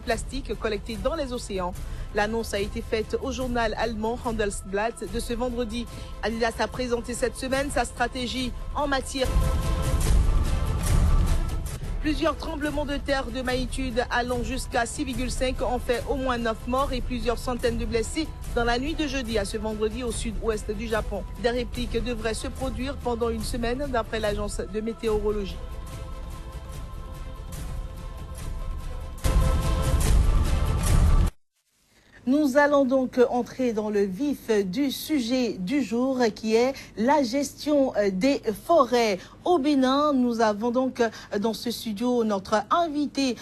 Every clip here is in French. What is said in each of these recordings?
plastique collectés dans les océans. L'annonce a été faite au journal allemand Handelsblatt de ce vendredi. Adidas a présenté cette semaine sa stratégie en matière. Plusieurs tremblements de terre de magnitude allant jusqu'à 6,5 ont fait au moins 9 morts et plusieurs centaines de blessés dans la nuit de jeudi à ce vendredi au sud-ouest du Japon. Des répliques devraient se produire pendant une semaine d'après l'agence de météorologie. Nous allons donc entrer dans le vif du sujet du jour qui est la gestion des forêts au Bénin. Nous avons donc dans ce studio notre invité,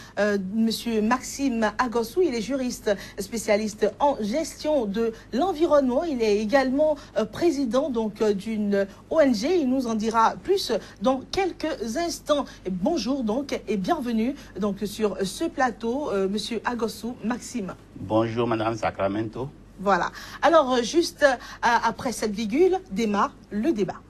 Monsieur Maxime Agossou. Il est juriste spécialiste en gestion de l'environnement. Il est également président donc d'une ONG. Il nous en dira plus dans quelques instants. Bonjour donc et bienvenue donc sur ce plateau, Monsieur Agossou, Maxime. Bonjour Madame Sacramento. Voilà. Alors, juste après cette virgule, démarre le débat.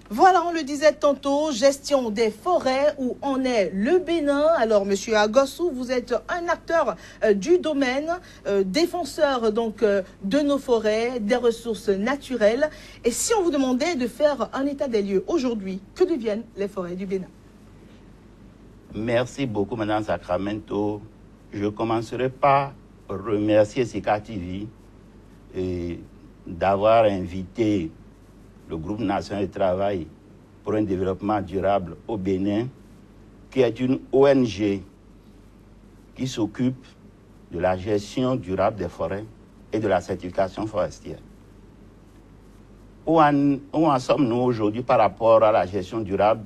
Voilà, on le disait tantôt, gestion des forêts, où en est le Bénin. Alors, Monsieur Agossou, vous êtes un acteur du domaine, défenseur donc de nos forêts, des ressources naturelles. Et si on vous demandait de faire un état des lieux aujourd'hui, que deviennent les forêts du Bénin? Merci beaucoup, Madame Sacramento. Je commencerai par remercier Sika TV d'avoir invité le groupe national de travail pour un développement durable au Bénin, qui est une ONG qui s'occupe de la gestion durable des forêts et de la certification forestière. Où en sommes-nous aujourd'hui par rapport à la gestion durable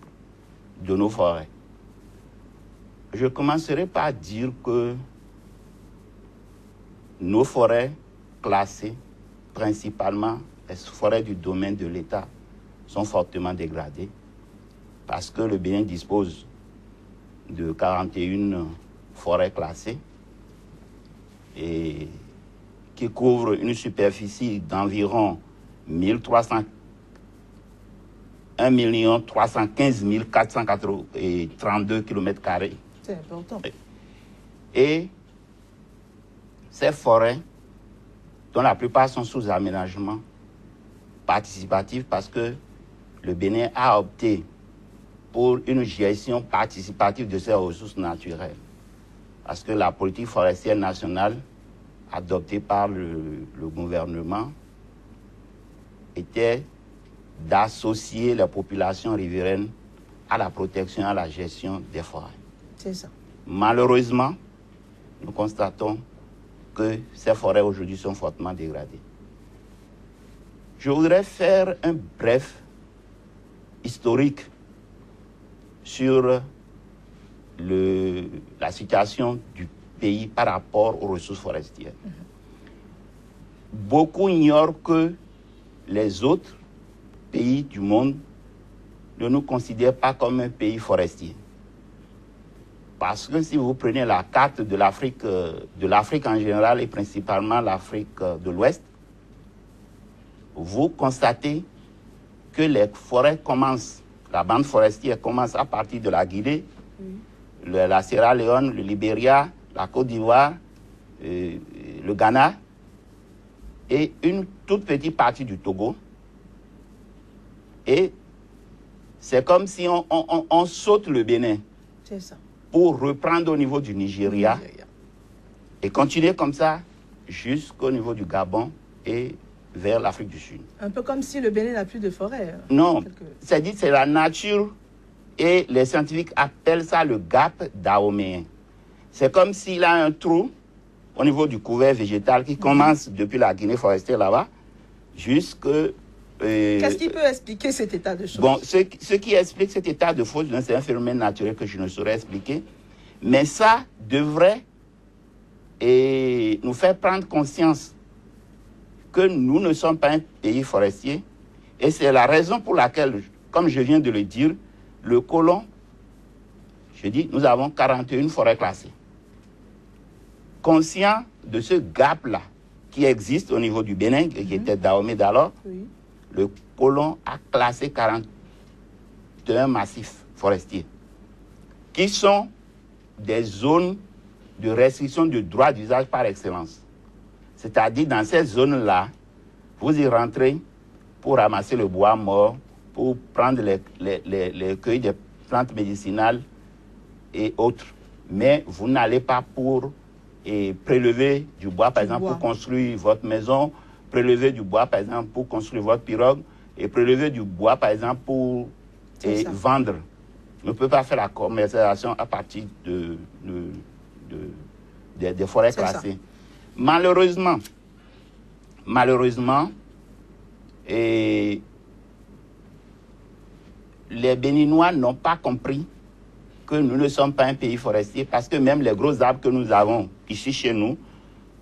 de nos forêts? Je commencerai par dire que nos forêts classées, principalement les forêts du domaine de l'État, sont fortement dégradées parce que le Bénin dispose de 41 forêts classées et qui couvrent une superficie d'environ 1 315 432 km². C'est important. Et ces forêts, dont la plupart sont sous aménagement participatif, parce que le Bénin a opté pour une gestion participative de ses ressources naturelles. Parce que la politique forestière nationale adoptée par le gouvernement était d'associer les populations riveraines à la protection et à la gestion des forêts. C'est ça. Malheureusement, nous constatons que ces forêts aujourd'hui sont fortement dégradées. Je voudrais faire un bref historique sur la situation du pays par rapport aux ressources forestières. Beaucoup ignorent que les autres pays du monde ne nous considèrent pas comme un pays forestier. Parce que si vous prenez la carte de l'Afrique en général et principalement l'Afrique de l'Ouest, vous constatez que les forêts commencent, la bande forestière commence à partir de la Guinée, la Sierra Leone, le Libéria, la Côte d'Ivoire, le Ghana et une toute petite partie du Togo. Et c'est comme si on saute le Bénin pour reprendre au niveau du Nigeria et continuer comme ça jusqu'au niveau du Gabon et vers l'Afrique du Sud. Un peu comme si le Bénin n'a plus de forêt. Non, c'est-à-dire c'est la nature et les scientifiques appellent ça le gap dahoméen. C'est comme s'il a un trou au niveau du couvert végétal qui commence depuis la Guinée forestière là-bas jusque... Qu'est-ce qui peut expliquer cet état de choses? Bon, ce qui explique cet état de choses, c'est un phénomène naturel que je ne saurais expliquer, mais ça devrait nous faire prendre conscience que nous ne sommes pas un pays forestier. Et c'est la raison pour laquelle, comme je viens de le dire, le colon, je dis, nous avons 41 forêts classées. Conscient de ce gap-là qui existe au niveau du Bénin, qui était Dahomey d'alors, le colon a classé 41 massifs forestiers qui sont des zones de restriction du droit d'usage par excellence. C'est-à-dire, dans ces zones-là, vous y rentrez pour ramasser le bois mort, pour prendre les cueils des plantes médicinales et autres. Mais vous n'allez pas pour prélever du bois, par exemple, pour construire votre maison, prélever du bois, par exemple, pour construire votre pirogue, et prélever du bois, par exemple, pour vendre. On ne peut pas faire la commercialisation à partir des forêts classées. Malheureusement, les Béninois n'ont pas compris que nous ne sommes pas un pays forestier, parce que même les gros arbres que nous avons ici chez nous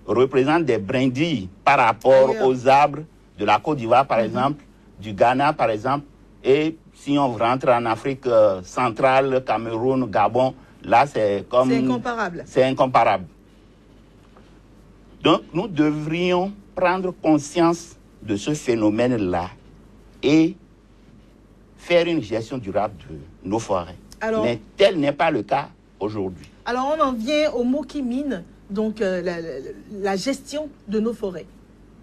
représentent des brindilles par rapport aux arbres de la Côte d'Ivoire, par exemple, du Ghana, par exemple. Et si on rentre en Afrique centrale, Cameroun, Gabon, là, c'est comme... C'est incomparable. C'est incomparable. Donc, nous devrions prendre conscience de ce phénomène-là et faire une gestion durable de nos forêts. Alors, mais tel n'est pas le cas aujourd'hui. Alors, on en vient au mot qui mine, donc la gestion de nos forêts.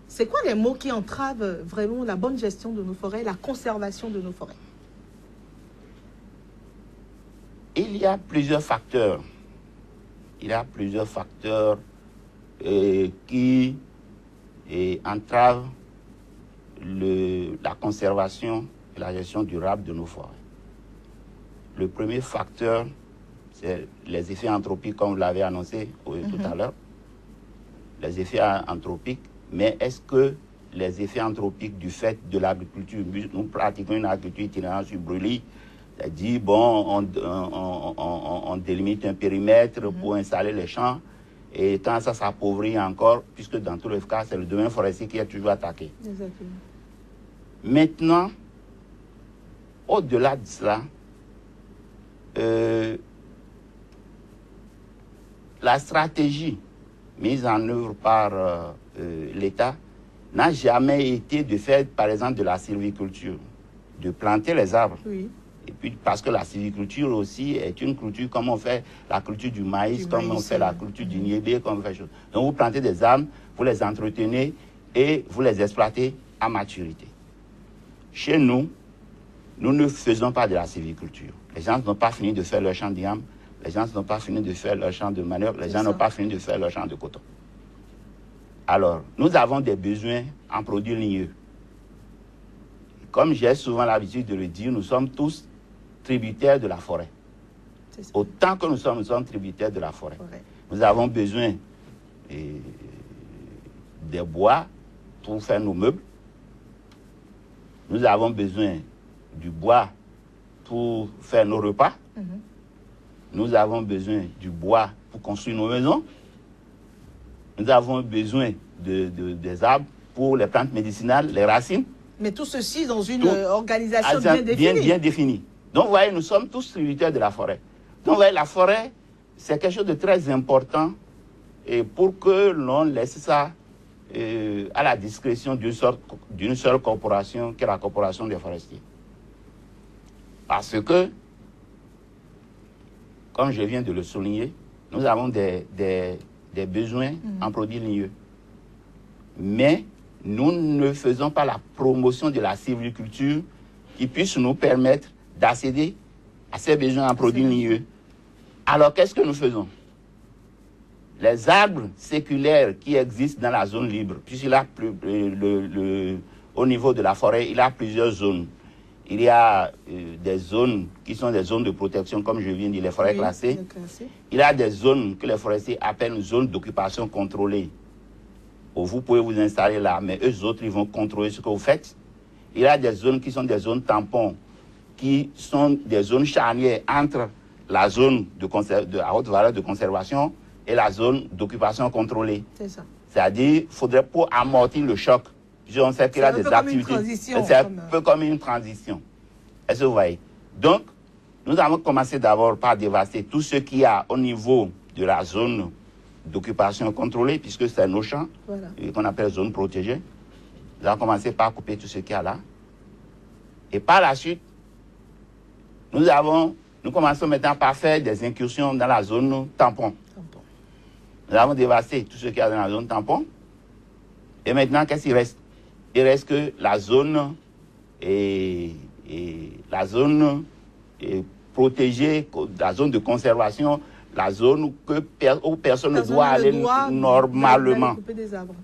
C'est quoi les mots qui entravent vraiment la bonne gestion de nos forêts, la conservation de nos forêts? Il y a plusieurs facteurs. Il y a plusieurs facteurs qui entravent la conservation et la gestion durable de nos forêts. Le premier facteur, c'est les effets anthropiques, comme vous l'avez annoncé tout à l'heure. Les effets anthropiques, mais est-ce que les effets anthropiques du fait de l'agriculture, nous pratiquons une agriculture itinérante sur brûlis, c'est-à-dire, bon, on délimite un périmètre pour installer les champs, et quand ça s'appauvrit encore, puisque dans tous les cas, c'est le domaine forestier qui est toujours attaqué. Exactement. Maintenant, au-delà de cela, la stratégie mise en œuvre par l'État n'a jamais été de faire, par exemple, de la sylviculture, de planter les arbres. Oui. Et puis, parce que la sylviculture aussi est une culture, comme on fait la culture du maïs, on fait la culture du niébé, comme on fait chose. Donc, vous plantez des arbres, vous les entretenez et vous les exploitez à maturité. Chez nous, nous ne faisons pas de la sylviculture. Les gens n'ont pas fini de faire leur champ d'iam, les gens n'ont pas fini de faire leur champ de manioc, les gens n'ont pas fini de faire leur champ de coton. Alors, nous avons des besoins en produits ligneux. Comme j'ai souvent l'habitude de le dire, nous sommes tous tributaires de la forêt. Autant que nous sommes tributaires de la forêt. Nous avons besoin des bois pour faire nos meubles. Nous avons besoin du bois pour faire nos repas. Nous avons besoin du bois pour construire nos maisons. Nous avons besoin des arbres pour les plantes médicinales, les racines. Mais tout ceci dans une organisation bien définie. Bien définie. Donc, vous voyez, nous sommes tous tributaires de la forêt. Donc, vous voyez, la forêt, c'est quelque chose de très important et pour que l'on laisse ça à la discrétion d'une seule corporation, qui est la corporation des forestiers. Parce que, comme je viens de le souligner, nous avons des besoins en produits ligneux. Mais nous ne faisons pas la promotion de la sylviculture qui puisse nous permettre d'accéder à ces besoins en produits ligneux. Alors, qu'est-ce que nous faisons? Les arbres séculaires qui existent dans la zone libre, puisqu'il a au niveau de la forêt, il y a plusieurs zones. Il y a des zones qui sont des zones de protection, comme je viens de dire, les forêts classées. Il y a des zones que les forestiers appellent zones d'occupation contrôlée. Vous pouvez vous installer là, mais eux autres, ils vont contrôler ce que vous faites. Il y a des zones qui sont des zones tampons, qui sont des zones charnières entre la zone de à haute valeur de conservation et la zone d'occupation contrôlée. C'est ça. C'est-à-dire, il faudrait pour amortir le choc. On sait qu'il y a des activités. C'est un peu comme une transition. Est-ce que vous voyez? Donc, nous avons commencé d'abord par dévaster tout ce qu'il y a au niveau de la zone d'occupation contrôlée, puisque c'est nos champs, qu'on appelle zone protégée. Nous avons commencé par couper tout ce qu'il y a là. Et par la suite, nous commençons maintenant par faire des incursions dans la zone tampon. Nous avons dévasté tout ce qu'il y a dans la zone tampon. Et maintenant, qu'est-ce qu'il reste? Il reste que la zone protégée, la zone de conservation, la zone où personne ne doit aller normalement.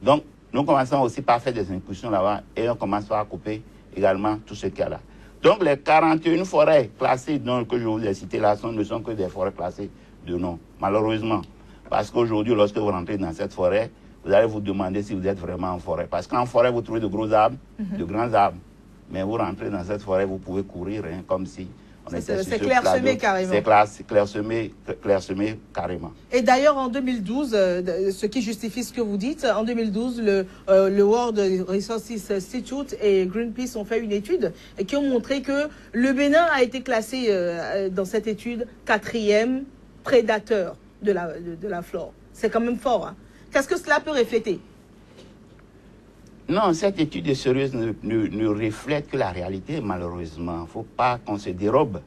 Donc, nous commençons aussi par faire des incursions là-bas et on commence à couper également tout ce qu'il y a là. Donc, les 41 forêts classées que je vous ai citées là ne sont que des forêts classées de nom, malheureusement. Parce qu'aujourd'hui, lorsque vous rentrez dans cette forêt, vous allez vous demander si vous êtes vraiment en forêt. Parce qu'en forêt, vous trouvez de gros arbres, de grands arbres. Mais vous rentrez dans cette forêt, vous pouvez courir comme si on était sur ce plateau. C'est clairsemé carrément. C'est clairsemé carrément. Et d'ailleurs, en 2012, ce qui justifie ce que vous dites, en 2012, le World Resources Institute et Greenpeace ont fait une étude qui ont montré que le Bénin a été classé dans cette étude 4e prédateur de la flore. C'est quand même fort. Hein? Qu'est-ce que cela peut refléter? Non, cette étude est sérieuse ne reflète que la réalité, malheureusement. Il ne faut pas qu'on se dérobe.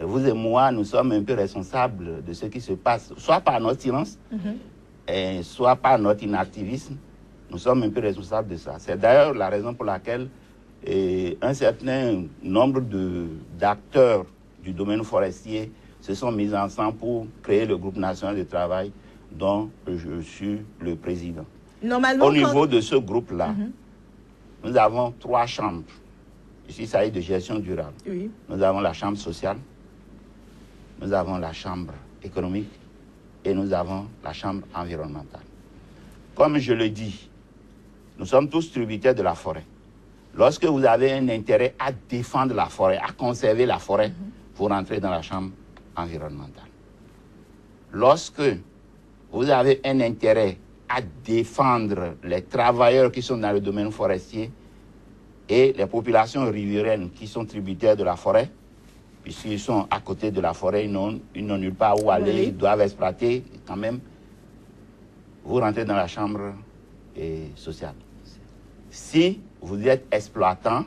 Vous et moi, nous sommes un peu responsables de ce qui se passe, soit par notre silence, soit par notre inactivisme. Nous sommes un peu responsables de ça. C'est d'ailleurs la raison pour laquelle un certain nombre d'acteurs du domaine forestier se sont mis ensemble pour créer le groupe national de travail dont je suis le président. Normalement, au niveau de ce groupe-là, nous avons 3 chambres. Ici, ça est de gestion durable. Oui. Nous avons la chambre sociale, nous avons la chambre économique et nous avons la chambre environnementale. Comme je le dis, nous sommes tous tributaires de la forêt. Lorsque vous avez un intérêt à défendre la forêt, à conserver la forêt, vous rentrez dans la chambre environnementale. Lorsque vous avez un intérêt à défendre les travailleurs qui sont dans le domaine forestier et les populations riveraines qui sont tributaires de la forêt, puisqu'ils sont à côté de la forêt, ils n'ont nulle part où aller, ils doivent exploiter quand même, vous rentrez dans la chambre sociale. Si vous êtes exploitant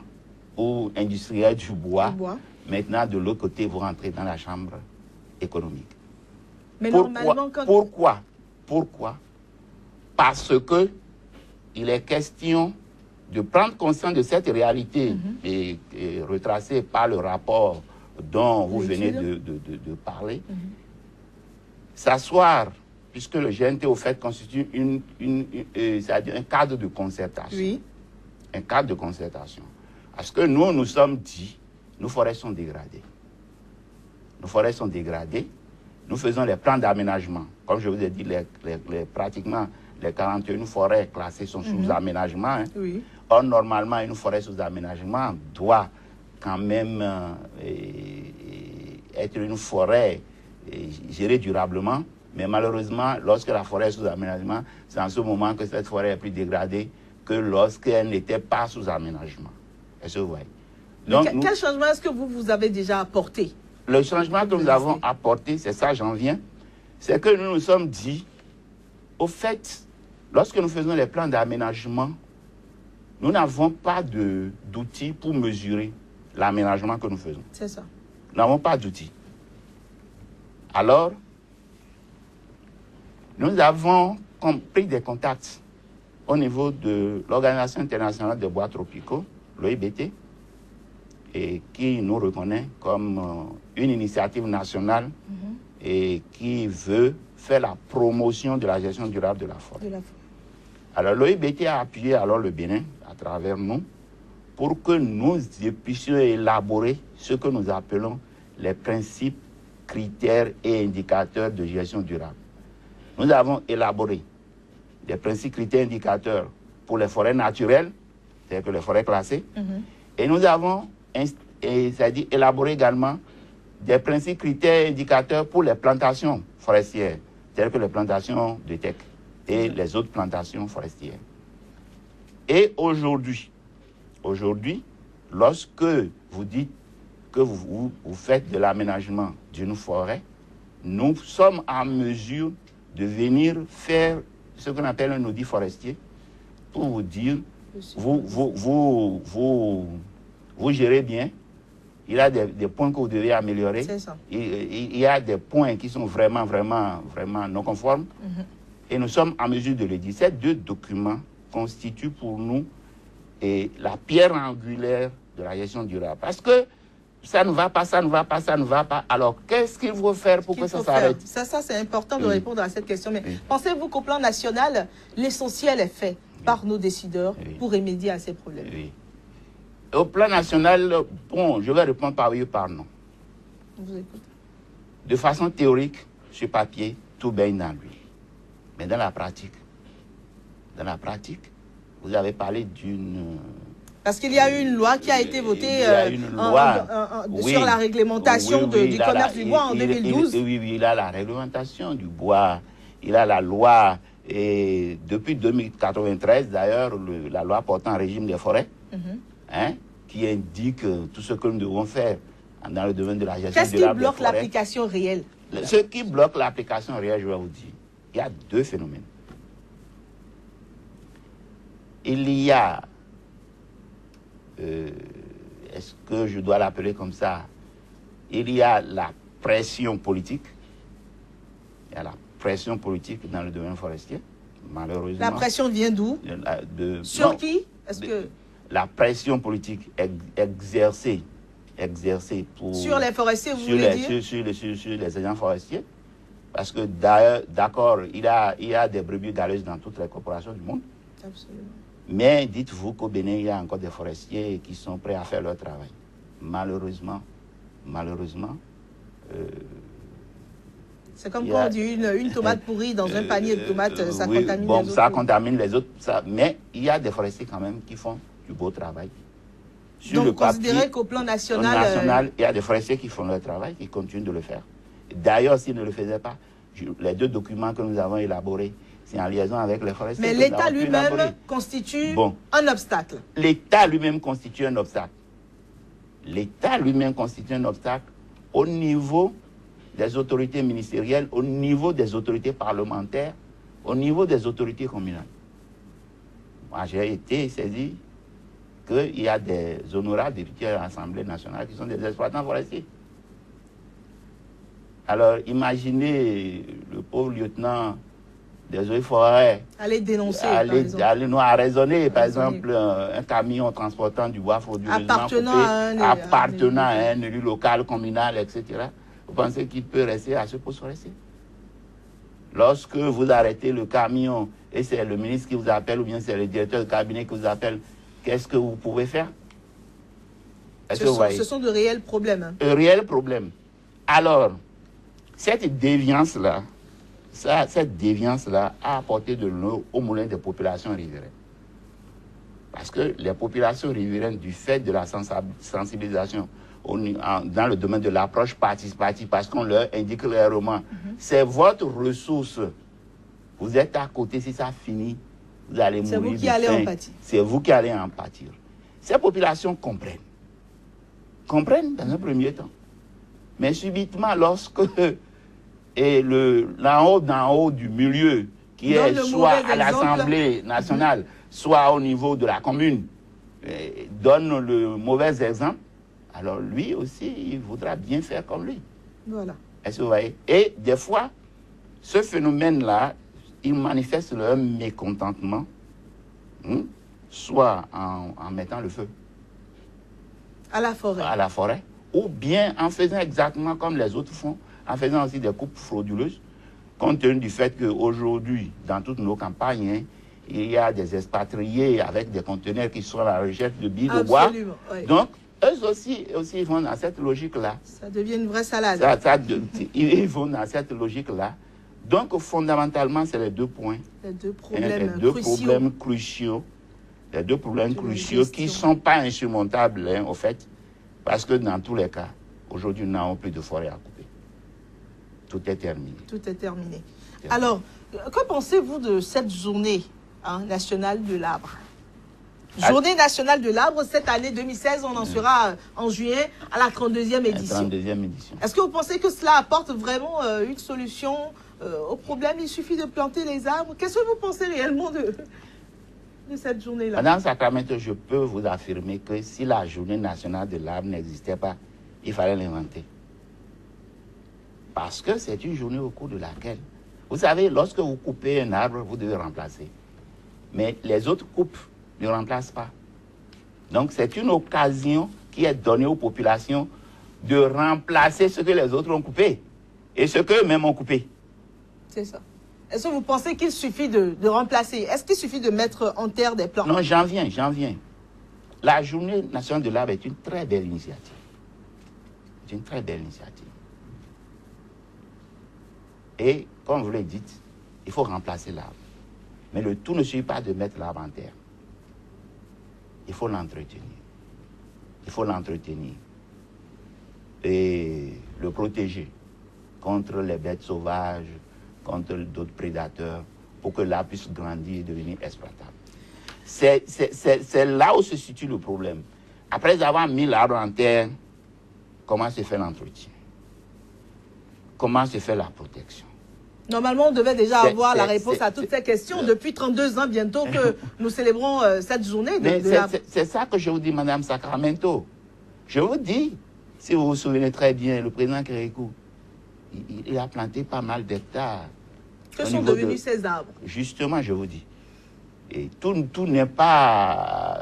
ou industriel du bois, maintenant de l'autre côté, vous rentrez dans la chambre économique. Mais normalement, Pourquoi? Parce que il est question de prendre conscience de cette réalité et retracée par le rapport dont vous venez de parler. S'asseoir, puisque le GNT au fait constitue c'est-à-dire un cadre de concertation. Oui. Un cadre de concertation. Parce que nous sommes dit, nos forêts sont dégradées. Nos forêts sont dégradées. Nous faisons les plans d'aménagement. Comme je vous ai dit, pratiquement les 41 forêts classées sont sous aménagement. Hein. Oui. Or, normalement, une forêt sous aménagement doit quand même être une forêt gérée durablement. Mais malheureusement, lorsque la forêt est sous aménagement, c'est en ce moment que cette forêt est plus dégradée que lorsqu'elle n'était pas sous aménagement. Est-ce que vous voyez? Donc, quel changement est-ce que vous avez déjà apporté? Le changement que nous avons apporté, c'est ça, j'en viens, c'est que nous nous sommes dit, au fait, lorsque nous faisons les plans d'aménagement, nous n'avons pas d'outils pour mesurer l'aménagement que nous faisons. C'est ça. Nous n'avons pas d'outils. Alors, nous avons pris des contacts au niveau de l'Organisation internationale des bois tropicaux, l'OIBT, et qui nous reconnaît comme une initiative nationale et qui veut faire la promotion de la gestion durable de la forêt. Alors l'OIBT a appuyé alors le Bénin à travers nous pour que nous puissions élaborer ce que nous appelons les principes, critères et indicateurs de gestion durable. Nous avons élaboré des principes, critères, indicateurs pour les forêts naturelles, c'est-à-dire que les forêts classées, et nous avons c'est-à-dire élaborer également des principes, critères, indicateurs pour les plantations forestières, telles que les plantations de teck et les autres plantations forestières. Et aujourd'hui, lorsque vous dites que vous faites de l'aménagement d'une forêt, nous sommes en mesure de venir faire ce qu'on appelle un audit forestier pour vous dire, vous gérez bien. Il y a des points que vous devez améliorer. C'est ça. Il y a des points qui sont vraiment non conformes. Et nous sommes en mesure de le dire. Ces deux documents constituent pour nous la pierre angulaire de la gestion durable. Parce que ça ne va pas, ça ne va pas, ça ne va pas. Alors, qu'est-ce qu'il faut faire pour que ça s'arrête? Ça c'est important de répondre à cette question. Mais pensez-vous qu'au plan national, l'essentiel est fait par nos décideurs pour remédier à ces problèmes? Au plan national, bon, je vais répondre par oui ou par non. Vous écoutez. De façon théorique, sur papier, tout baigne dans lui. Mais dans la pratique, vous avez parlé d'une... Parce qu'il y a eu une loi qui a été votée sur la réglementation du commerce du bois en 2012. Oui, il y a la réglementation du bois. Il a la loi, et depuis 2093, d'ailleurs, la loi portant un régime des forêts, qui indique tout ce que nous devons faire dans le domaine de la gestion durable des forêts. Qu'est-ce qui bloque l'application réelle? Ce qui bloque l'application réelle, je vais vous dire, il y a deux phénomènes. Il y a, est-ce que je dois l'appeler comme ça? Il y a la pression politique. Il y a la pression politique dans le domaine forestier, malheureusement. La pression vient d'où? Sur qui? Est-ce que... La pression politique exercée pour... Sur les forestiers, vous voulez dire? Sur les agents forestiers. Parce que d'accord, il y a des brebis galeuses dans toutes les corporations du monde. Absolument. Mais dites-vous qu'au Bénin, il y a encore des forestiers qui sont prêts à faire leur travail. Malheureusement, c'est comme quand on dit une tomate pourrie dans un panier de tomates, ça contamine les autres. Ça contamine les autres, mais il y a des forestiers quand même qui font du beau travail. Donc, vous considérez qu'au plan national... il y a des forestiers qui font leur travail, qui continuent de le faire. D'ailleurs, s'ils ne le faisaient pas, les deux documents que nous avons élaborés, c'est en liaison avec les forestiers. Mais l'État lui-même constitue un obstacle. L'État lui-même constitue un obstacle. L'État lui-même constitue un obstacle au niveau des autorités ministérielles, au niveau des autorités parlementaires, au niveau des autorités communales. Moi, j'ai été saisi qu'il y a des honorables députés à l'Assemblée nationale qui sont des exploitants forestiers. Alors, imaginez le pauvre lieutenant des eaux et forêts aller dénoncer, aller nous raisonner, par exemple, un camion transportant du bois frauduleusement appartenant à un élu local, communal, etc. Vous pensez qu'il peut rester à ce poste forestier? Lorsque vous arrêtez le camion et c'est le ministre qui vous appelle ou bien c'est le directeur de cabinet qui vous appelle, qu'est-ce que vous pouvez faire? Ce sont de réels problèmes. Un réel problème. Alors, cette déviance-là a apporté de l'eau au moulin des populations riveraines. Parce que les populations riveraines, du fait de la sensibilisation dans le domaine de l'approche participative, parce qu'on leur indique clairement, c'est votre ressource. Vous êtes à côté, si ça finit, vous allez mourir. C'est vous qui allez en pâtir. C'est vous qui allez en pâtir. Ces populations comprennent dans un premier temps. Mais subitement, lorsque l'en haut du milieu, qui est soit à l'Assemblée nationale, soit au niveau de la commune, donne le mauvais exemple, alors lui aussi, il voudra bien faire comme lui. Voilà. Est-ce que vous voyez? Et des fois, ce phénomène-là, il manifeste leur mécontentement, soit en mettant le feu à la forêt, ou bien en faisant exactement comme les autres font, en faisant aussi des coupes frauduleuses, compte tenu du fait qu'aujourd'hui, dans toutes nos campagnes, il y a des expatriés avec des conteneurs qui sont à la recherche de billes de bois. Oui. Donc, eux aussi ils vont dans cette logique-là. Ça devient une vraie salade. Ils vont dans cette logique-là. Donc, fondamentalement, c'est les deux points. Les deux problèmes cruciaux. Les deux problèmes cruciaux qui ne sont pas insurmontables, au fait, parce que dans tous les cas, aujourd'hui, nous n'avons plus de forêt à couper. Tout est terminé. Tout est terminé. Alors, que pensez-vous de cette journée nationale de l'arbre? Journée nationale de l'arbre, cette année 2016, on en sera en juillet à la 32e édition. 32e édition. Est-ce que vous pensez que cela apporte vraiment une solution au problème? Il suffit de planter les arbres. Qu'est-ce que vous pensez réellement de... de cette journée-là? Madame Sacramento, je peux vous affirmer que si la journée nationale de l'arbre n'existait pas, il fallait l'inventer. Parce que c'est une journée au cours de laquelle, vous savez, lorsque vous coupez un arbre, vous devez remplacer. Mais les autres coupes ne remplacent pas. Donc c'est une occasion qui est donnée aux populations de remplacer ce que les autres ont coupé et ce qu'eux-mêmes ont coupé. C'est ça. Est-ce que vous pensez qu'il suffit de remplacer? Est-ce qu'il suffit de mettre en terre des plants? Non, j'en viens. La journée nationale de l'arbre est une très belle initiative. C'est une très belle initiative. Et, comme vous le dites, il faut remplacer l'arbre. Mais le tout ne suffit pas de mettre l'arbre en terre. Il faut l'entretenir. Il faut l'entretenir. Et le protéger contre les bêtes sauvages, contre d'autres prédateurs, pour que l'arbre puisse grandir et devenir exploitable. C'est là où se situe le problème. Après avoir mis l'arbre en terre, comment se fait l'entretien? Comment se fait la protection? Normalement, on devait déjà avoir la réponse à toutes ces questions depuis 32 ans bientôt que nous célébrons cette journée de l'arbre. C'est ça que je vous dis, Madame Sacramento. Je vous dis, si vous vous souvenez très bien, le président Kérékou, il a planté pas mal d'hectares. Que sont devenus ces arbres? Justement, je vous dis. Et tout n'est pas,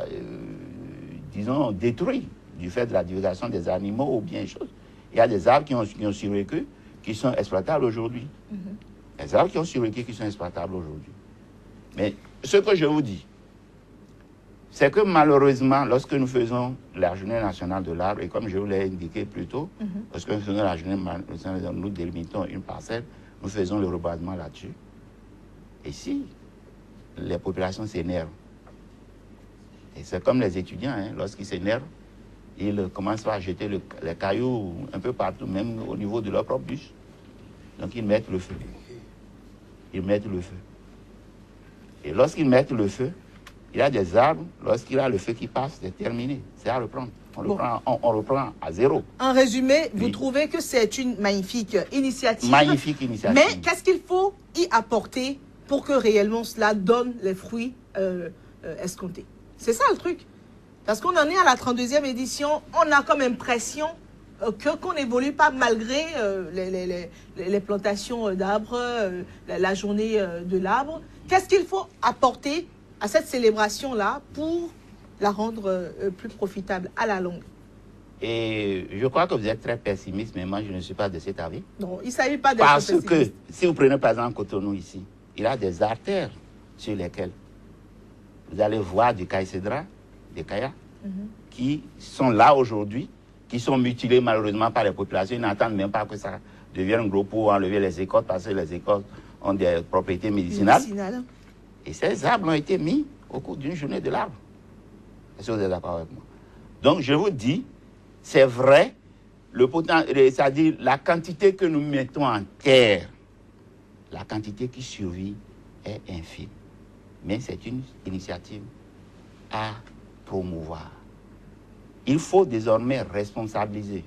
disons, détruit du fait de la divulgation des animaux ou bien chose. Il y a des arbres qui ont survécu, qui sont exploitables aujourd'hui. Les arbres qui ont survécu, qui sont exploitables aujourd'hui. Mais ce que je vous dis, c'est que malheureusement, lorsque nous faisons la journée nationale de l'arbre, et comme je vous l'ai indiqué plus tôt, lorsque nous faisons la journée nationale, nous délimitons une parcelle, nous faisons le reboisement là-dessus. Et si les populations s'énervent, et c'est comme les étudiants, hein, lorsqu'ils s'énervent, ils commencent à jeter les cailloux un peu partout, même au niveau de leur propre bûche. Donc ils mettent le feu. Ils mettent le feu. Et lorsqu'ils mettent le feu, il y a des arbres, lorsqu'il y a le feu qui passe, c'est terminé. C'est à reprendre. On reprend à zéro. En résumé, vous trouvez que c'est une magnifique initiative. Magnifique initiative. Mais qu'est-ce qu'il faut y apporter pour que réellement cela donne les fruits escomptés? C'est ça le truc. Parce qu'on en est à la 32e édition, on a comme impression qu'on n'évolue pas malgré les plantations d'arbres, la journée de l'arbre. Qu'est-ce qu'il faut apporter à cette célébration-là pour la rendre plus profitable à la longue? Et je crois que vous êtes très pessimiste, mais moi je ne suis pas de cet avis. Non, il ne s'agit pas d'être pessimiste. Parce que si vous prenez par exemple Cotonou ici, il y a des artères sur lesquelles vous allez voir du caïcédra, des kayas, qui sont là aujourd'hui, qui sont mutilés malheureusement par les populations. Ils n'attendent même pas que ça devienne un gros pot, enlever les écorces, parce que les écorces ont des propriétés médicinales. Et ces arbres ont été mis au cours d'une journée de l'arbre. Est-ce que vous êtes d'accord avec moi? Donc je vous dis, c'est vrai, c'est-à-dire la quantité que nous mettons en terre, la quantité qui survit est infime. Mais c'est une initiative à promouvoir. Il faut désormais responsabiliser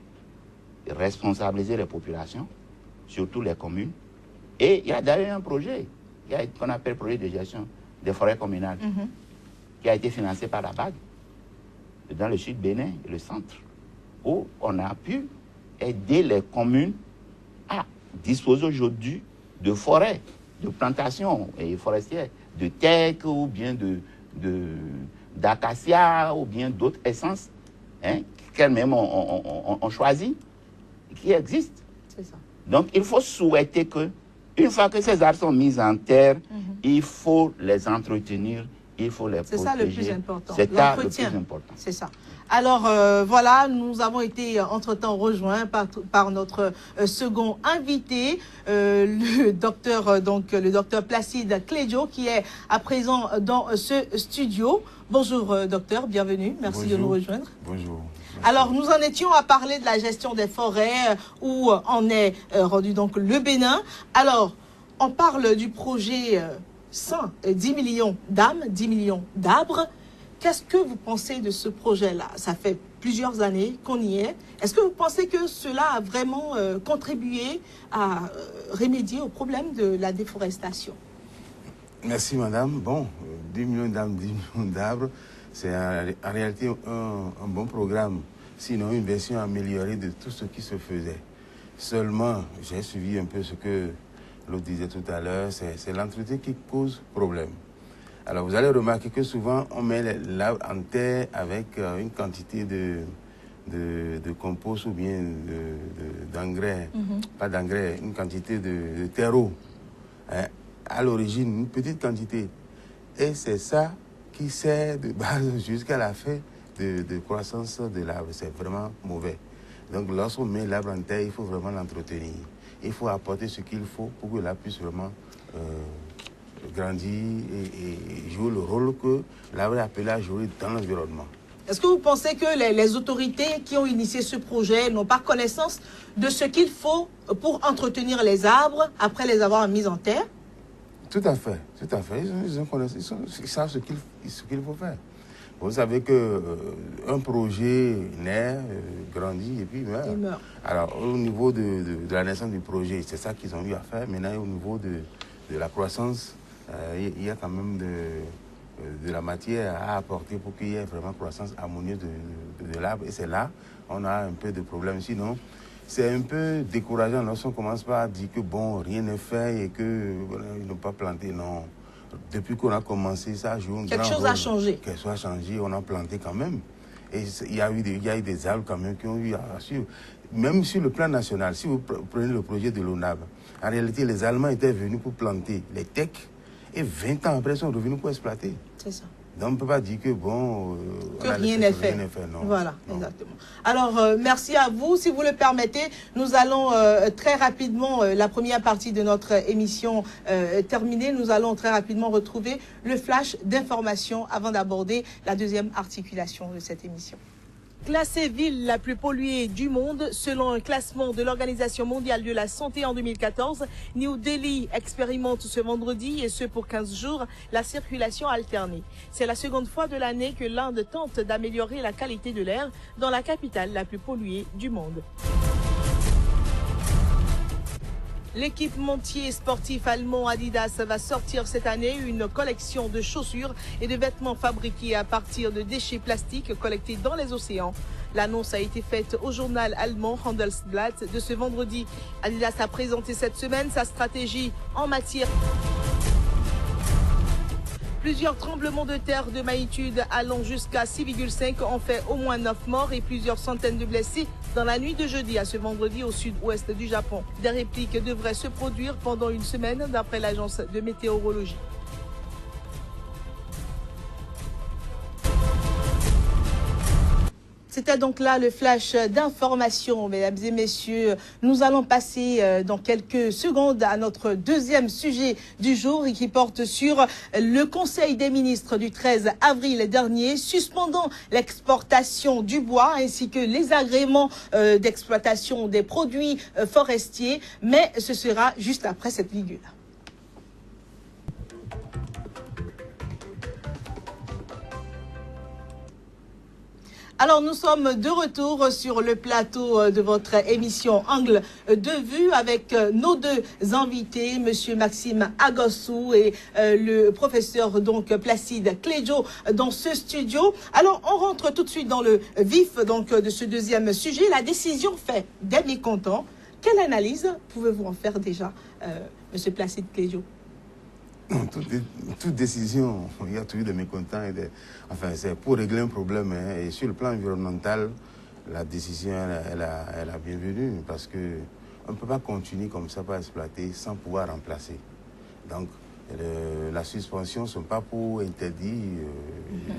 les populations, surtout les communes. Et il y a d'ailleurs un projet, qu'on appelle le projet de gestion des forêts communales, qui a été financé par la BAD, dans le sud Bénin et le centre, où on a pu aider les communes à disposer aujourd'hui de forêts, de plantations et forestières, de teck ou bien d'acacia ou bien d'autres essences, hein, qu'elles-mêmes ont choisi, qui existent. C'est ça. Donc il faut souhaiter que, une fois que ces arbres sont mis en terre, il faut les entretenir, il faut les protéger. C'est ça le plus important. C'est ça le plus important. C'est ça. Alors voilà, nous avons été entre-temps rejoints par notre second invité, le docteur Placide Clédio, qui est à présent dans ce studio. Bonjour docteur, bienvenue, merci de nous rejoindre. Bonjour. Alors nous en étions à parler de la gestion des forêts, où en est rendu donc le Bénin. Alors, on parle du projet 10 millions d'âmes, 10 millions d'arbres. Qu'est-ce que vous pensez de ce projet-là? Ça fait plusieurs années qu'on y est. Est-ce que vous pensez que cela a vraiment contribué à remédier au problème de la déforestation? Merci madame. Bon, 10 millions d'arbres, 10 millions d'arbres, c'est en réalité un bon programme, sinon une version améliorée de tout ce qui se faisait. Seulement, j'ai suivi un peu ce que l'autre disait tout à l'heure, c'est l'entretien qui cause problème. Alors vous allez remarquer que souvent on met l'arbre en terre avec une quantité de compost ou bien d'engrais, pas d'engrais, une quantité de terreau. Hein, à l'origine, une petite quantité. Et c'est ça qui sert de base jusqu'à la fin de croissance de l'arbre. C'est vraiment mauvais. Donc lorsqu'on met l'arbre en terre, il faut vraiment l'entretenir. Il faut apporter ce qu'il faut pour que l'arbre puisse vraiment grandir et jouer le rôle que l'arbre est appelé à jouer dans l'environnement. Est-ce que vous pensez que les autorités qui ont initié ce projet n'ont pas connaissance de ce qu'il faut pour entretenir les arbres après les avoir mis en terre? Tout à fait, tout à fait. Ils savent ce qu'il faut faire. Vous savez qu'un projet naît, grandit et puis meurt. Il meurt. Alors, au niveau de la naissance du projet, c'est ça qu'ils ont eu à faire. Maintenant, au niveau de la croissance, il y a quand même de la matière à apporter pour qu'il y ait vraiment croissance harmonieuse de l'arbre. Et c'est là on a un peu de problème. Sinon, c'est un peu décourageant lorsqu'on commence par dire que bon, rien n'est fait et qu'ils n'ont pas planté. Non. Depuis qu'on a commencé, ça joue un grand rôle. Quelque chose a changé. Quelque chose a changé, on a planté quand même. Et il y a eu des arbres quand même qui ont eu à suivre. Même sur le plan national, si vous prenez le projet de l'ONAB, en réalité, les Allemands étaient venus pour planter les tecs et 20 ans après, ils sont revenus pour exploiter. C'est ça. Donc, on ne peut pas dire que bon... que rien n'est fait. Non. Voilà, non. Exactement. Alors, merci à vous. Si vous le permettez, nous allons très rapidement, la première partie de notre émission terminée, nous allons très rapidement retrouver le flash d'information avant d'aborder la deuxième articulation de cette émission. Classée ville la plus polluée du monde, selon un classement de l'Organisation mondiale de la santé en 2014, New Delhi expérimente ce vendredi, et ce pour 15 jours, la circulation alternée. C'est la seconde fois de l'année que l'Inde tente d'améliorer la qualité de l'air dans la capitale la plus polluée du monde. L'équipementier sportif allemand Adidas va sortir cette année une collection de chaussures et de vêtements fabriqués à partir de déchets plastiques collectés dans les océans. L'annonce a été faite au journal allemand Handelsblatt de ce vendredi. Adidas a présenté cette semaine sa stratégie en matière. Plusieurs tremblements de terre de magnitude allant jusqu'à 6,5 ont fait au moins 9 morts et plusieurs centaines de blessés dans la nuit de jeudi à ce vendredi au sud-ouest du Japon. Des répliques devraient se produire pendant une semaine d'après l'agence de météorologie. C'était donc là le flash d'information, mesdames et messieurs. Nous allons passer dans quelques secondes à notre deuxième sujet du jour qui porte sur le Conseil des ministres du 13 avril dernier, suspendant l'exportation du bois ainsi que les agréments d'exploitation des produits forestiers. Mais ce sera juste après cette virgule. Alors, nous sommes de retour sur le plateau de votre émission Angle de vue avec nos deux invités, Monsieur Maxime Agossou et le professeur donc Placide Clédio dans ce studio. Alors, on rentre tout de suite dans le vif donc de ce deuxième sujet. La décision fait des mécontents. Quelle analyse pouvez-vous en faire déjà, Monsieur Placide Clédio? Toute décision, il y a toujours des mécontents. Enfin, c'est pour régler un problème. Hein, et sur le plan environnemental, la décision, elle a bienvenue parce qu'on ne peut pas continuer comme ça par exploiter sans pouvoir remplacer. Donc, la suspension, ce n'est pas pour interdire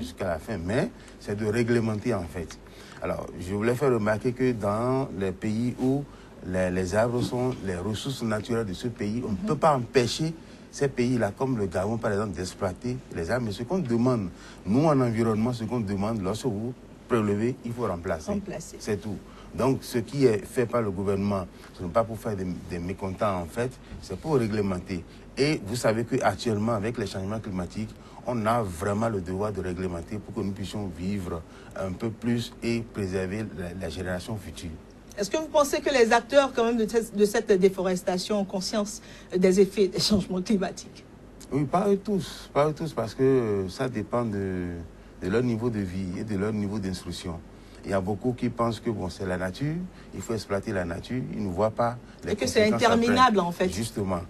jusqu'à la fin, mais c'est de réglementer en fait. Alors, je voulais faire remarquer que dans les pays où les arbres sont les ressources naturelles de ce pays, on ne peut pas empêcher ces pays-là, comme le Gabon par exemple, d'exploiter les arbres. Mais ce qu'on demande, nous en environnement, ce qu'on demande, lorsque vous prélevez, il faut remplacer. C'est tout. Donc ce qui est fait par le gouvernement, ce n'est pas pour faire des mécontents en fait, c'est pour réglementer. Et vous savez qu'actuellement, avec les changements climatiques, on a vraiment le devoir de réglementer pour que nous puissions vivre un peu plus et préserver la génération future. Est-ce que vous pensez que les acteurs quand même de cette déforestation ont conscience des effets des changements climatiques? Oui, pas eux tous, parce que ça dépend de leur niveau de vie et de leur niveau d'instruction. Il y a beaucoup qui pensent que bon, c'est la nature, il faut exploiter la nature, ils ne voient pas les et que c'est interminable en fait. Justement.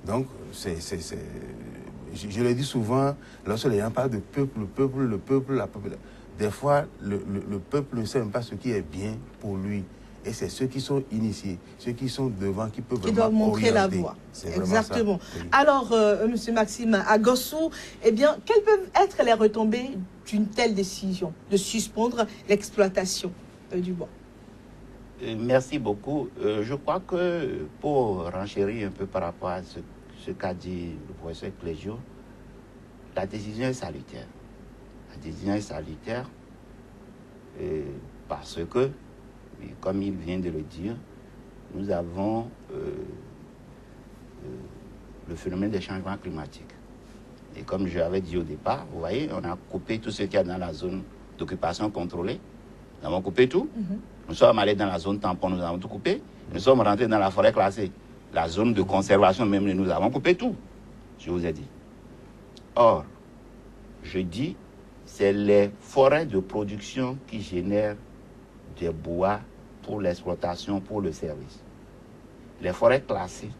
Donc, je le dis souvent, lorsque les gens parlent de peuple, le peuple, des fois, le peuple ne sait même pas ce qui est bien pour lui. Et c'est ceux qui sont initiés, ceux qui sont devant, qui peuvent doivent montrer la voie. Exactement. Alors, M. Maxime Agossou, eh bien, quelles peuvent être les retombées d'une telle décision de suspendre l'exploitation du bois? Merci beaucoup. Je crois que pour renchérir un peu par rapport à ce qu'a dit le professeur Clégio, la décision est salutaire. La décision est salutaire parce que, comme il vient de le dire, nous avons le phénomène des changements climatiques. Et comme je l'avais dit au départ, vous voyez, on a coupé tout ce qu'il y a dans la zone d'occupation contrôlée. Nous avons coupé tout. Nous sommes allés dans la zone tampon, nous avons tout coupé. Nous sommes rentrés dans la forêt classée. La zone de conservation, même nous avons coupé tout. Je vous ai dit. Or, je dis, c'est les forêts de production qui génèrent des bois pour l'exploitation, pour le service. Les forêts classées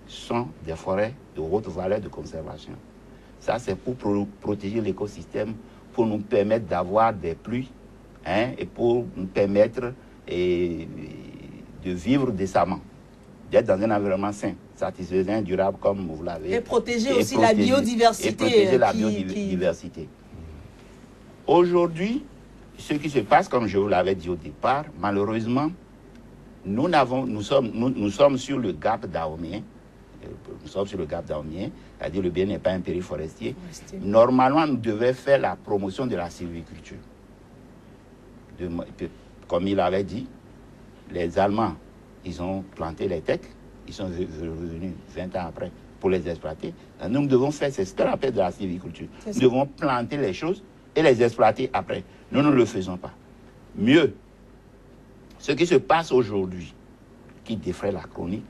sont des forêts de haute valeur de conservation. Ça, c'est pour protéger l'écosystème, pour nous permettre d'avoir des pluies, et pour nous permettre de vivre décemment, d'être dans un environnement sain, satisfaisant, durable, comme vous l'avez. Et protéger aussi la biodiversité. Et protéger la biodiversité. Aujourd'hui, ce qui se passe, comme je vous l'avais dit au départ, malheureusement, nous sommes sur le gap daomien. Nous sommes sur le gap daomien, c'est-à-dire le Bénin n'est pas un pays forestier. Normalement, nous devions faire la promotion de la sylviculture. Comme il avait dit, les Allemands, ils ont planté les tecs, ils sont revenus 20 ans après pour les exploiter. Nous devons faire ce qu'on appelle de la sylviculture. Nous devons planter les choses et les exploiter après. Nous ne le faisons pas. Mieux, ce qui se passe aujourd'hui, qui défraie la chronique,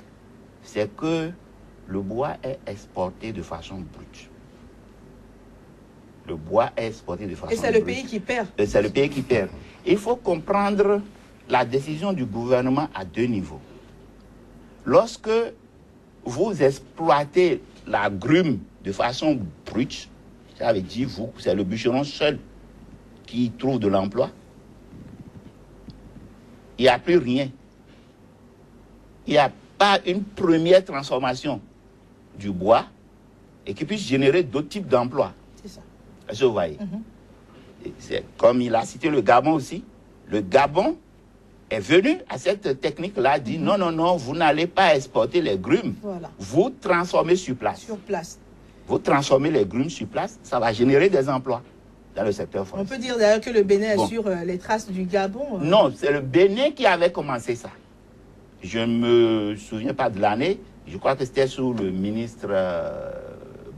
c'est que le bois est exporté de façon brute. Le bois est exporté de façon brute. Et c'est le pays qui perd. Et c'est le pays qui perd. Il faut comprendre la décision du gouvernement à deux niveaux. Lorsque vous exploitez la grume de façon brute, ça veut dire c'est le bûcheron seul qui trouve de l'emploi. Il n'y a plus rien. Il n'y a pas une première transformation du bois et qui puisse générer d'autres types d'emplois. C'est ça. Est-ce que vous voyez? C'est comme il a cité le Gabon aussi. Le Gabon est venu à cette technique-là, dit non, non, non, vous n'allez pas exporter les grumes. Voilà. Vous transformez sur place. Sur place. Vous transformez les grumes sur place, ça va générer des emplois dans le secteur forestier. On peut dire d'ailleurs que le Bénin est sur les traces du Gabon. Non, c'est le Bénin qui avait commencé ça. Je ne me souviens pas de l'année. Je crois que c'était sous le ministre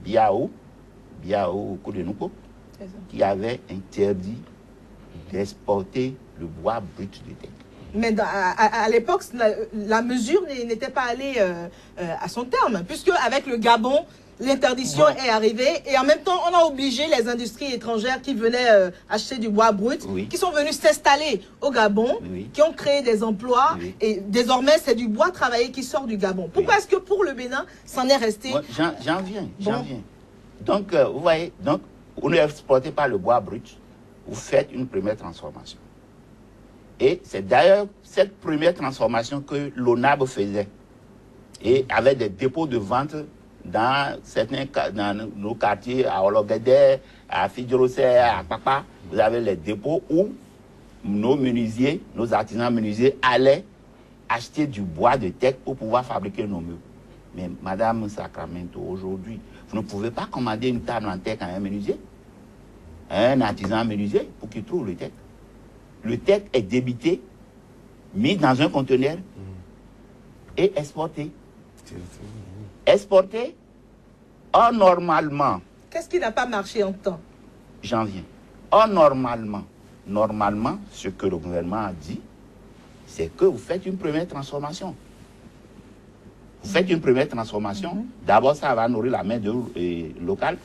Biao Koudenouko, qui avait interdit d'exporter le bois brut de teck. Mais à l'époque, la mesure n'était pas allée à son terme, puisque avec le Gabon, l'interdiction est arrivée et en même temps, on a obligé les industries étrangères qui venaient acheter du bois brut, qui sont venus s'installer au Gabon, qui ont créé des emplois et désormais, c'est du bois travaillé qui sort du Gabon. Pourquoi est-ce que pour le Bénin, c'en est resté? J'en viens. Donc, vous voyez, donc, vous n'exportez pas le bois brut, vous faites une première transformation. Et c'est d'ailleurs cette première transformation que l'ONAB faisait et avait des dépôts de vente dans nos quartiers, à Ologede, à Fidjorose, à Papa. Vous avez les dépôts où nos menuisiers, nos artisans menuisiers allaient acheter du bois de teck pour pouvoir fabriquer nos meubles. Mais Madame Sacramento, aujourd'hui, vous ne pouvez pas commander une table en teck à un menuisier, à un artisan menuisier, pour qu'il trouve le teck. Le teck est débité, mis dans un conteneur et exporté. Exporté, or normalement... Qu'est-ce qui n'a pas marché en temps? J'en viens. Or normalement, ce que le gouvernement a dit, c'est que vous faites une première transformation. Vous faites une première transformation. D'abord, ça va nourrir la main-d'œuvre locale.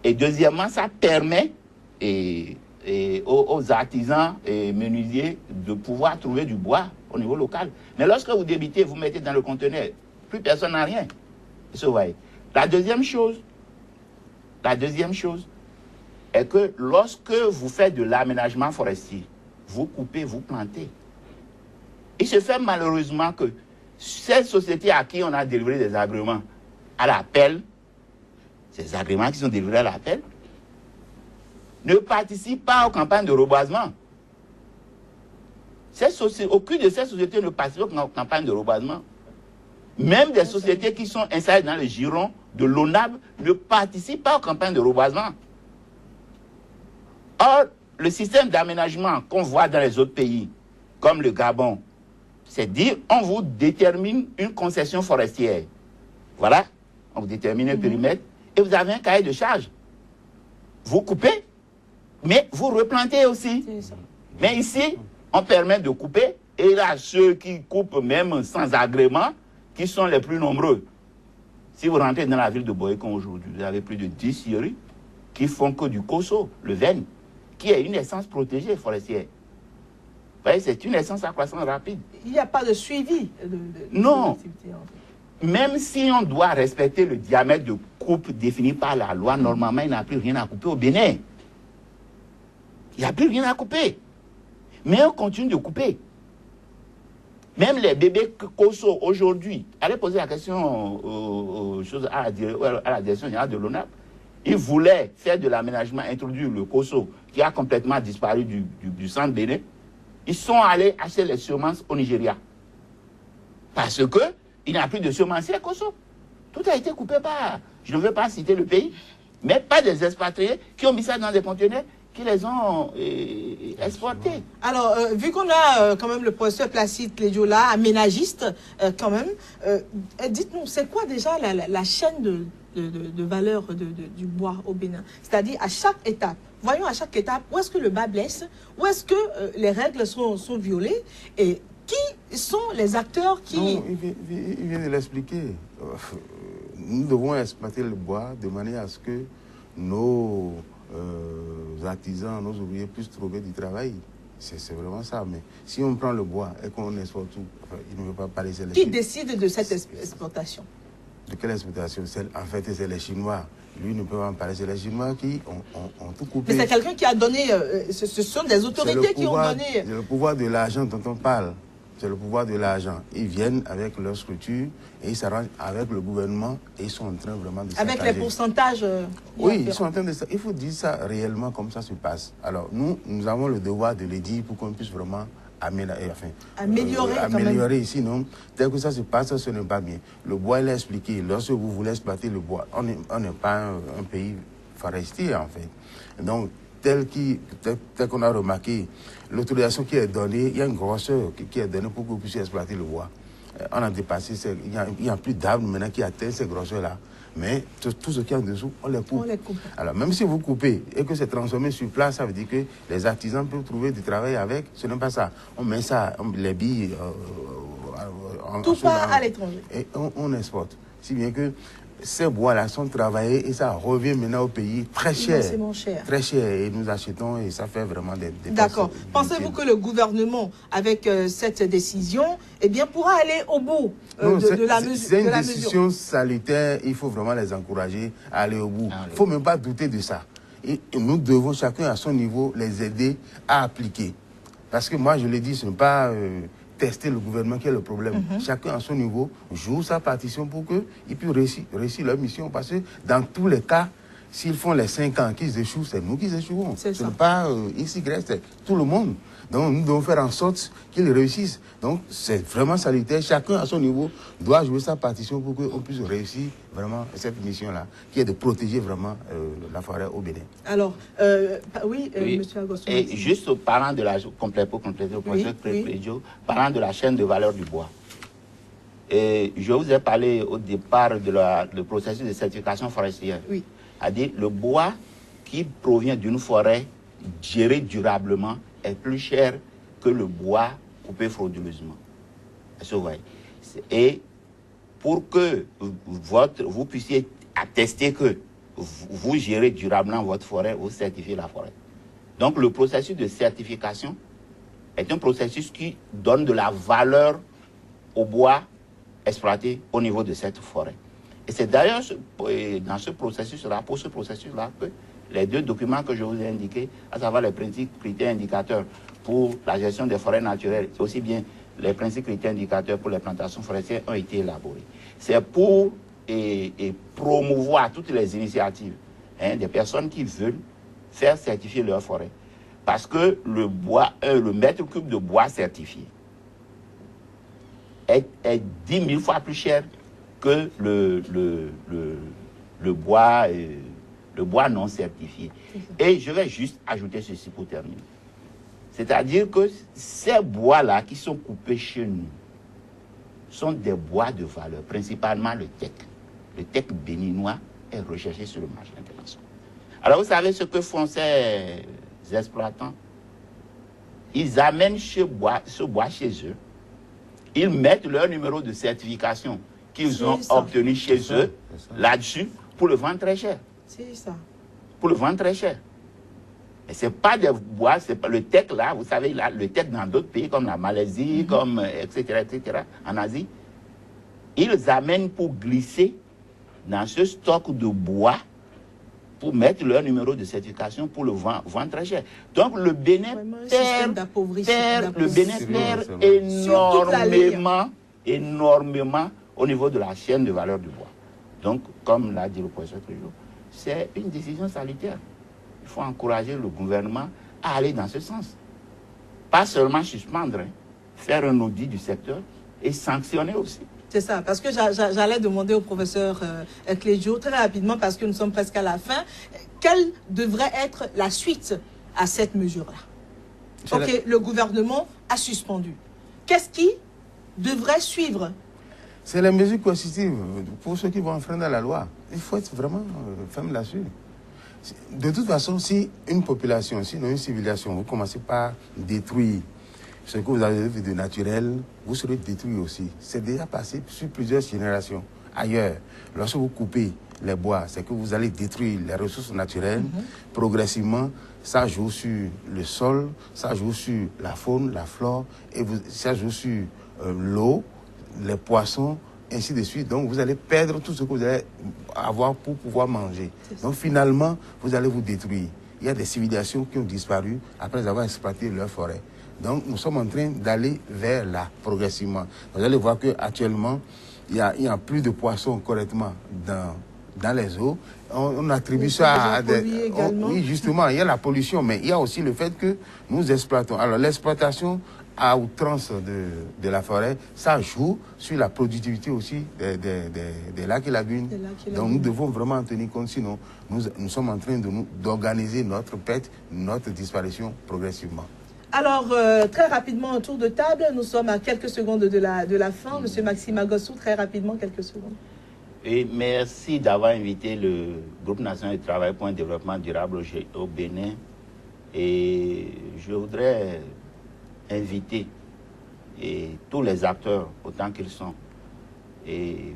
Et deuxièmement, ça permet aux artisans et menuisiers de pouvoir trouver du bois au niveau local. Mais lorsque vous débitez, vous mettez dans le conteneur, plus personne n'a rien. Vous voyez. La deuxième chose est que lorsque vous faites de l'aménagement forestier, vous coupez, vous plantez. Il se fait malheureusement que ces sociétés à qui on a délivré des agréments à l'appel, ces agréments qui sont délivrés à l'appel, ne participent pas aux campagnes de reboisement. Aucune de ces sociétés ne participe aux campagnes de reboisement. Même des sociétés qui sont installées dans le giron de l'ONAB ne participent pas aux campagnes de reboisement. Or, le système d'aménagement qu'on voit dans les autres pays, comme le Gabon, c'est dire, on vous détermine une concession forestière. Voilà, on vous détermine un périmètre et vous avez un cahier de charge. Vous coupez, mais vous replantez aussi. Mais ici, on permet de couper et là, ceux qui coupent même sans agrément, qui sont les plus nombreux. Si vous rentrez dans la ville de Boycon aujourd'hui, vous avez plus de 10 scieries qui font que du koso, le vène, qui est une essence protégée forestière. Vous voyez, c'est une essence à croissance rapide. Il n'y a pas de suivi non. l'activité, en fait. Même si on doit respecter le diamètre de coupe défini par la loi, normalement, il n'y a plus rien à couper au Bénin. Il n'y a plus rien à couper. Mais on continue de couper. Même les bébés koso aujourd'hui, allez poser la question à la direction générale de l'ONAP. Ils voulaient faire de l'aménagement, introduire le koso qui a complètement disparu du centre Bénin. Ils sont allés acheter les semences au Nigeria. Parce qu'il n'y a plus de semenciers koso. Tout a été coupé par, je ne veux pas citer le pays, mais pas des expatriés qui ont mis ça dans des conteneurs, qui les ont exportés. Alors, vu qu'on a quand même le professeur Placide Clédiola, aménagiste, quand même, dites-nous, c'est quoi déjà la chaîne de valeur du bois au Bénin? C'est-à-dire à chaque étape. Voyons à chaque étape où est-ce que le bas blesse, où est-ce que les règles sont violées et qui sont les acteurs qui... Non, il vient de l'expliquer. Nous devons exploiter le bois de manière à ce que nos artisans, nos ouvriers puissent trouver du travail. C'est vraiment ça. Mais si on prend le bois et qu'on exporte tout, enfin, il ne veut pas parler... Qui décide de cette exportation? De quelle exportation? En fait, c'est les Chinois. Lui ne peut pas en parler. C'est les Chinois qui ont tout coupé. Mais c'est quelqu'un qui a donné... ce sont des autorités qui ont donné... C'est le pouvoir de l'argent dont on parle. C'est le pouvoir de l'argent. Ils viennent avec leur structure et ils s'arrangent avec le gouvernement et ils sont en train vraiment de s'engager. Avec les pourcentages... oui, ils sont en train de... Il faut dire ça réellement comme ça se passe. Alors, nous avons le devoir de le dire pour qu'on puisse vraiment améliorer. Sinon, tel que ça se passe, ce n'est pas bien. Le bois, il a expliqué. Lorsque vous voulez exploiter le bois, on n'est pas un pays forestier, en fait. Donc, tel qu'on a remarqué, l'autorisation qui est donnée, il y a une grosseur qui est donnée pour que vous puissiez exploiter le bois. On a dépassé, il n'y a plus d'arbres maintenant qui atteignent ces grosseurs-là. Mais tout ce qui est en dessous, on les coupe. Alors, même si vous coupez et que c'est transformé sur place, ça veut dire que les artisans peuvent trouver du travail avec. Ce n'est pas ça. On met ça, les billes... tout part à l'étranger. Et on exporte. Si bien que ces bois-là sont travaillés et ça revient maintenant au pays très cher. Cher. Très cher. Et nous achetons et ça fait vraiment des D'accord. Pensez-vous que le gouvernement, avec cette décision, eh bien, pourra aller au bout de la mesure? C'est une décision salutaire. Il faut vraiment les encourager à aller au bout. Il ne faut même pas douter de ça. Et nous devons chacun à son niveau les aider à appliquer. Parce que moi, je l'ai dit, ce n'est pas... tester le gouvernement qui est le problème. Chacun à son niveau joue sa partition pour qu'ils puissent réussir leur mission. Parce que dans tous les cas, s'ils font les 5 ans qu'ils échouent, c'est nous qui échouons. Ce n'est pas ici, c'est tout le monde. Donc nous devons faire en sorte qu'ils réussissent. Donc c'est vraiment salutaire. Chacun à son niveau doit jouer sa partition pour qu'on puisse réussir vraiment cette mission-là, qui est de protéger vraiment la forêt au Bénin. Alors, oui, M. Agostinho. Et juste parlant de la... pour compléter le professeur Clédio, parlant de la chaîne de valeur du bois. Et je vous ai parlé au départ du processus de certification forestière. Oui. C'est-à-dire le bois qui provient d'une forêt gérée durablement est plus cher que le bois coupé frauduleusement. Est-ce que vous voyez? Et pour que vous puissiez attester que vous gérez durablement votre forêt, vous certifiez la forêt. Donc le processus de certification est un processus qui donne de la valeur au bois exploité au niveau de cette forêt. Et c'est d'ailleurs dans ce processus-là, pour ce processus-là, que les deux documents que je vous ai indiqués, à savoir les principes, critères, indicateurs pour la gestion des forêts naturelles, aussi bien les principes, critères, indicateurs pour les plantations forestières, ont été élaborés. C'est pour promouvoir toutes les initiatives des personnes qui veulent faire certifier leur forêt. Parce que le mètre cube de bois certifié est 10 000 fois plus cher que le bois non certifié. Et je vais juste ajouter ceci pour terminer. C'est-à-dire que ces bois-là qui sont coupés chez nous sont des bois de valeur, principalement le teck. Le teck béninois est recherché sur le marché international. Alors vous savez ce que font ces exploitants? Ils amènent ce bois chez eux, ils mettent leur numéro de certification qu'ils ont obtenu chez eux là-dessus pour le vendre très cher. C'est ça. Pour le vendre très cher. Et ce n'est pas des bois, c'est pas le teck là, vous savez, là, le teck dans d'autres pays comme la Malaisie, comme etc., en Asie, ils amènent pour glisser dans ce stock de bois pour mettre leur numéro de certification pour le vendre très cher. Donc le Bénin perd énormément au niveau de la chaîne de valeur du bois. Donc, comme l'a dit le professeur Trijo, c'est une décision salutaire. Il faut encourager le gouvernement à aller dans ce sens. Pas seulement suspendre, faire un audit du secteur et sanctionner aussi. C'est ça, parce que j'allais demander au professeur Clédio très rapidement, parce que nous sommes presque à la fin, quelle devrait être la suite à cette mesure-là? Ok, le gouvernement a suspendu. Qu'est-ce qui devrait suivre? C'est les mesures coercitives pour ceux qui vont enfreindre la loi. Il faut être vraiment ferme là-dessus. De toute façon, si une population, sinon une civilisation, vous commencez par détruire ce que vous avez vu de naturel, vous serez détruit aussi. C'est déjà passé sur plusieurs générations. Ailleurs, lorsque vous coupez les bois, c'est que vous allez détruire les ressources naturelles. Progressivement, ça joue sur le sol, ça joue sur la faune, la flore, et ça joue sur l'eau, les poissons, ainsi de suite. Donc, vous allez perdre tout ce que vous allez avoir pour pouvoir manger. Donc, finalement, vous allez vous détruire. Il y a des civilisations qui ont disparu après avoir exploité leur forêt. Donc, nous sommes en train d'aller vers là, progressivement. Vous allez voir qu'actuellement, il y a plus de poissons correctement dans les eaux. On attribue ça à des... oui, justement, il y a la pollution, mais il y a aussi le fait que nous exploitons. Alors, l'exploitation à outrance de la forêt, ça joue sur la productivité aussi des lacs et lagunes. Donc, nous devons vraiment en tenir compte, sinon, nous sommes en train d'organiser notre perte, notre disparition progressivement. Alors, très rapidement, un tour de table. Nous sommes à quelques secondes de la fin. Monsieur Maxime Agossou, très rapidement, quelques secondes. Et merci d'avoir invité le Groupe national de travail pour un développement durable au Bénin. Et je voudrais inviter tous les acteurs, autant qu'ils sont, et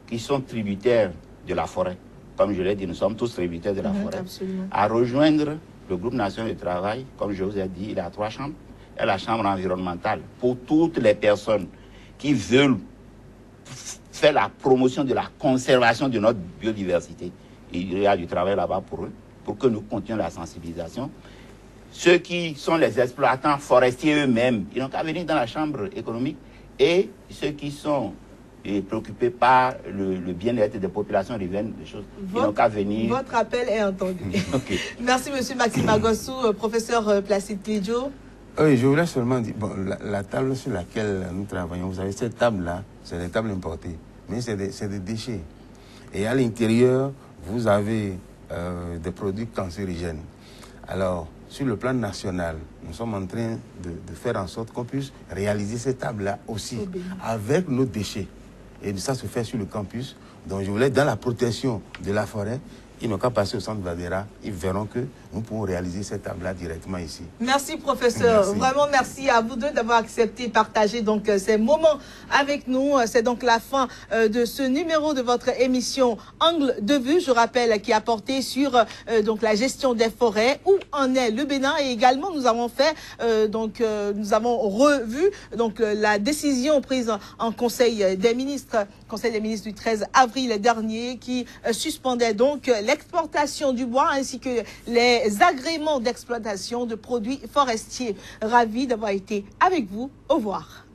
qui sont tributaires de la forêt. Comme je l'ai dit, nous sommes tous tributaires de la forêt. Absolument. À rejoindre le groupe national de travail, comme je vous ai dit, il a 3 chambres. Il y a la chambre environnementale pour toutes les personnes qui veulent faire la promotion de la conservation de notre biodiversité. Il y a du travail là-bas pour eux, pour que nous continuions la sensibilisation. Ceux qui sont les exploitants forestiers eux-mêmes, ils n'ont qu'à venir dans la chambre économique. Et ceux qui sont préoccupés par le bien-être des populations riveraines, des choses, ils n'ont qu'à venir. Votre appel est entendu. Okay. Merci, monsieur Maxime Agossou, professeur Placide Clédio. Oui, je voulais seulement dire, bon, la table sur laquelle nous travaillons, vous savez, cette table-là, c'est des tables importées, mais c'est des déchets. Et à l'intérieur, vous avez des produits cancérigènes. Alors, sur le plan national, nous sommes en train de faire en sorte qu'on puisse réaliser cette table-là aussi, avec nos déchets. Et ça se fait sur le campus. Donc, je voulais, dans la protection de la forêt, ils n'ont qu'à passer au centre Vadera, ils verront que nous pouvons réaliser cette table-là directement ici. Merci, professeur. Merci. Vraiment, merci à vous deux d'avoir accepté partager donc ces moments avec nous. C'est donc la fin de ce numéro de votre émission Angle de vue, je rappelle, qui a porté sur donc la gestion des forêts, où en est le Bénin, et également nous avons fait nous avons revu donc la décision prise en Conseil des ministres du 13 avril dernier qui suspendait donc l'exportation du bois ainsi que les agréments d'exploitation de produits forestiers. Ravi d'avoir été avec vous. Au revoir.